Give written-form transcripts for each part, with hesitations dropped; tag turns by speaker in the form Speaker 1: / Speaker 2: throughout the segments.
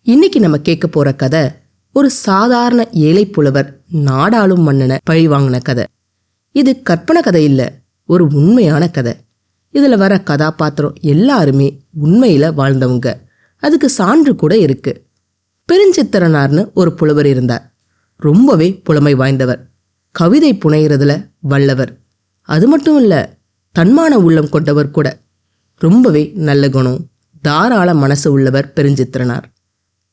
Speaker 1: இன்னைக்கு நம்ம கேட்க போற கதை ஒரு சாதாரண ஏழை புலவர் நாடாளும் மன்னனை பழி வாங்கின கதை. இது கற்பனை கதை இல்ல, ஒரு உண்மையான கதை. இதுல வர கதாபாத்திரம் எல்லாருமே உண்மையில வாழ்ந்தவங்க. அதுக்கு சான்று கூட இருக்கு. பெருஞ்சித்திரனார்னு ஒரு புலவர் இருந்தார். ரொம்பவே புலமை வாய்ந்தவர், கவிதை புனைகிறதுல வல்லவர். அது மட்டும் இல்ல, தன்மான உள்ளம் கொண்டவர் கூட. ரொம்பவே நல்ல குணம், தாராள மனசு உள்ளவர் பெருஞ்சித்திரனார்.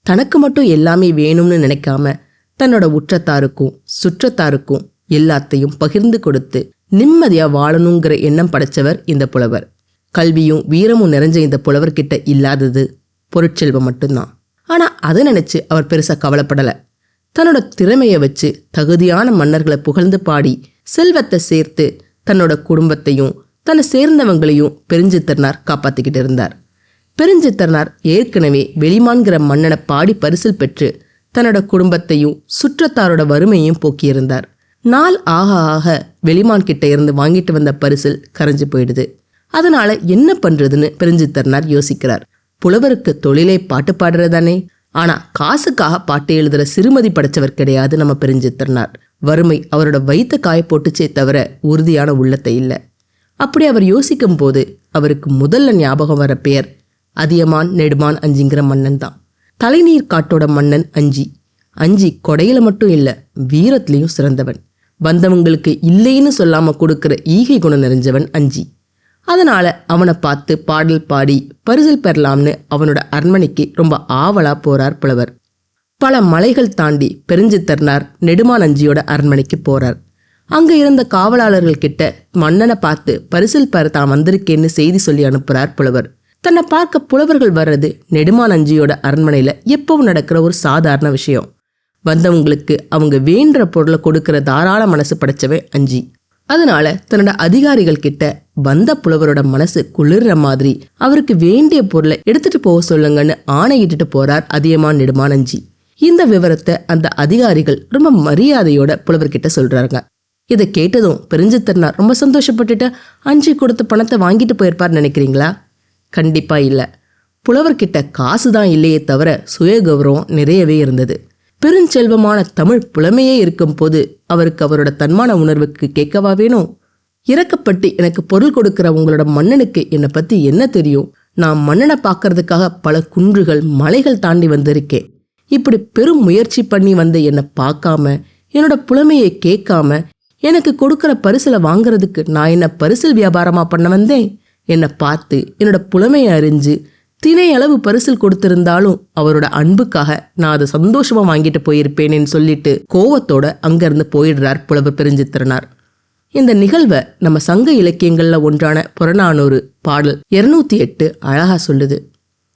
Speaker 1: தனக்கு மட்டும் எல்லாமே வேணும்னு நினைக்காம தன்னோட உற்றத்தாருக்கும் சுற்றத்தாருக்கும் எல்லாத்தையும் பகிர்ந்து கொடுத்து நிம்மதியா வாழணுங்கிற எண்ணம் படைச்சவர் இந்த புலவர். கல்வியும் வீரமும் நிறைஞ்ச இந்த புலவர்கிட்ட இல்லாதது பொருட்செல்வம் மட்டும்தான். ஆனா அதை நினைச்சு அவர் பெருசா கவலைப்படல. தன்னோட திறமைய வச்சு தகுதியான மன்னர்களை புகழ்ந்து பாடி செல்வத்தை சேர்த்து தன்னோட குடும்பத்தையும் தன்னை சேர்ந்தவங்களையும் பெருஞ்சித்திரனார் காப்பாத்திக்கிட்டு இருந்தார். பெருஞ்சித்திரனார் ஏற்கனவே வெளிமான்கிற மன்னனை பாடி பரிசில் பெற்று தன்னோட குடும்பத்தையும் சுற்றத்தாரோட வறுமையையும் போக்கியிருந்தார். நாள் ஆக ஆக வெளிமான் கிட்ட இருந்து வாங்கிட்டு வந்த பரிசில் கரைஞ்சு போயிடுது. அதனால என்ன பண்றதுன்னு பெருஞ்சித்திரனார் யோசிக்கிறார். புலவருக்கு தொழிலை பாட்டு பாடுறதானே, ஆனா காசுக்காக பாட்டு எழுதுற சிறுமதி படைச்சவர் கிடையாது நம்ம பெருஞ்சித்திரனார். வறுமை அவரோட வயிற்ற காய போட்டுச்சே தவிர உறுதியான உள்ளத்தை இல்லை. அப்படி அவர் யோசிக்கும் போது அவருக்கு முதல்ல ஞாபகம் வர பெயர் அதியமான் நெடுமான் அஞ்சிங்கிற மன்னன் தான். தலைநீர் காட்டோட மன்னன் அஞ்சி. அஞ்சி கொடையில மட்டும் இல்ல, வீரத்திலையும் சிறந்தவன். வந்தவங்களுக்கு இல்லைன்னு சொல்லாம கொடுக்கிற ஈகை குணம் நிறைஞ்சவன் அஞ்சி. அதனால அவனை பார்த்து பாடல் பாடி பரிசில் பெறலாம்னு அவனோட அரண்மனைக்கு ரொம்ப ஆவலா போறார் புலவர். பல மலைகள் தாண்டி பெருஞ்சித்திரனார் நெடுமான் அஞ்சியோட அரண்மனைக்கு போறார். அங்க இருந்த காவலாளர்கள் கிட்ட மன்னனை பார்த்து பரிசில் பெற தான் வந்திருக்கேன்னு செய்தி சொல்லி அனுப்புறார் புலவர். தன்னை பார்க்க புலவர்கள் வர்றது நெடுமான் அஞ்சியோட அரண்மனையில எப்பவும் நடக்கிற ஒரு சாதாரண விஷயம். வந்தவங்களுக்கு அவங்க வேண்ட பொருளை கொடுக்கிற தாராள மனசு படைச்சவன் அஞ்சி. அதனால தன்னோட அதிகாரிகள் கிட்ட வந்த புலவரோட மனசு குளிர்ற மாதிரி அவருக்கு வேண்டிய பொருளை எடுத்துட்டு போக சொல்லுங்கன்னு ஆணையிட்டு போறார் அதியமான் நெடுமான் அஞ்சி. இந்த விவரத்தை அந்த அதிகாரிகள் ரொம்ப மரியாதையோட புலவர்கிட்ட சொல்றாங்க. இதை கேட்டதும் பெருஞ்சித்திரனார் ரொம்ப சந்தோஷப்பட்டுட்டு அஞ்சி கொடுத்த பணத்தை வாங்கிட்டு போயிருப்பார் நினைக்கிறீங்களா? கண்டிப்பா இல்ல. புலவர்கிட்ட காசுதான் இல்லையே தவிர சுய கௌரவம் நிறையவே இருந்தது. பெருஞ்செல்வமான தமிழ் புலமையே இருக்கும் போது அவருக்கு அவரோட தன்மான உணர்வுக்கு கேட்கவா வேணும்? இறக்கப்பட்டு எனக்கு பொருள் கொடுக்கிற உங்களோட மன்னனுக்கு என்னை பத்தி என்ன தெரியும்? நான் மன்னனை பார்க்கறதுக்காக பல குன்றுகள் மலைகள் தாண்டி வந்திருக்கேன். இப்படி பெரும் முயற்சி பண்ணி வந்து என்னை பார்க்காம என்னோட புலமையை கேட்காம எனக்கு கொடுக்கிற பரிசில வாங்குறதுக்கு நான் என்ன பரிசில் வியாபாரமா பண்ண வந்தேன்? என்னை பார்த்து என்னோட புலமையை அறிஞ்சு தினை அளவு பரிசில் கொடுத்திருந்தாலும் அவரோட அன்புக்காக நான் அதை சந்தோஷமா வாங்கிட்டு போயிருப்பேனேன்னு சொல்லிட்டு கோவத்தோட அங்கிருந்து போயிடுறார் புலவர் பெருஞ்சித்திரனார். இந்த நிகழ்வை நம்ம சங்க இலக்கியங்கள்ல ஒன்றான புறநானூறு பாடல் 208 அழகா சொல்லுது.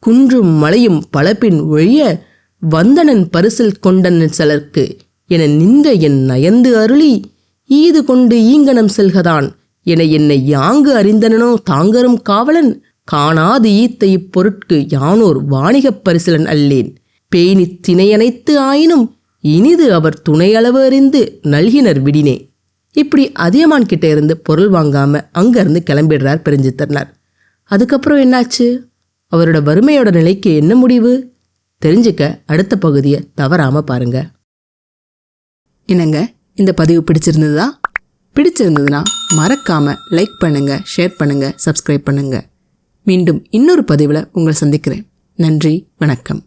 Speaker 1: குன்றும் மலையும் பலபின் ஒழிய வந்தனன் பரிசில் கொண்டன் சிலர்க்கு என நின்ற என் நயந்து அருளி ஈது கொண்டு ஈங்கனம் செல்கதான் என என்னை யாங்கு அறிந்தனோ தாங்கரும் காவலன் காணாது ஈத்த இப்பொருட்கு யானோர் வாணிகப் பரிசிலன் அல்லேன் பேணி திணையனைத்து ஆயினும் இனிது அவர் துணையளவு அறிந்து நல்கினர் விடினே. இப்படி அதியமான் கிட்ட இருந்து பொருள் வாங்காம அங்கிருந்து கிளம்பிடுறார் பெருஞ்சித்திரனார். அதுக்கப்புறம் என்னாச்சு? அவரோட வறுமையோட நிலைக்கு என்ன முடிவு? தெரிஞ்சுக்க அடுத்த பகுதியை தவறாம பாருங்க. என்னங்க, இந்த பதிவு பிடிச்சிருந்ததுன்னா மறக்காம லைக் பண்ணுங்க, ஷேர் பண்ணுங்க, சப்ஸ்கிரைப் பண்ணுங்க. மீண்டும் இன்னொரு பதிவில் உங்களை சந்திக்கிறேன். நன்றி, வணக்கம்.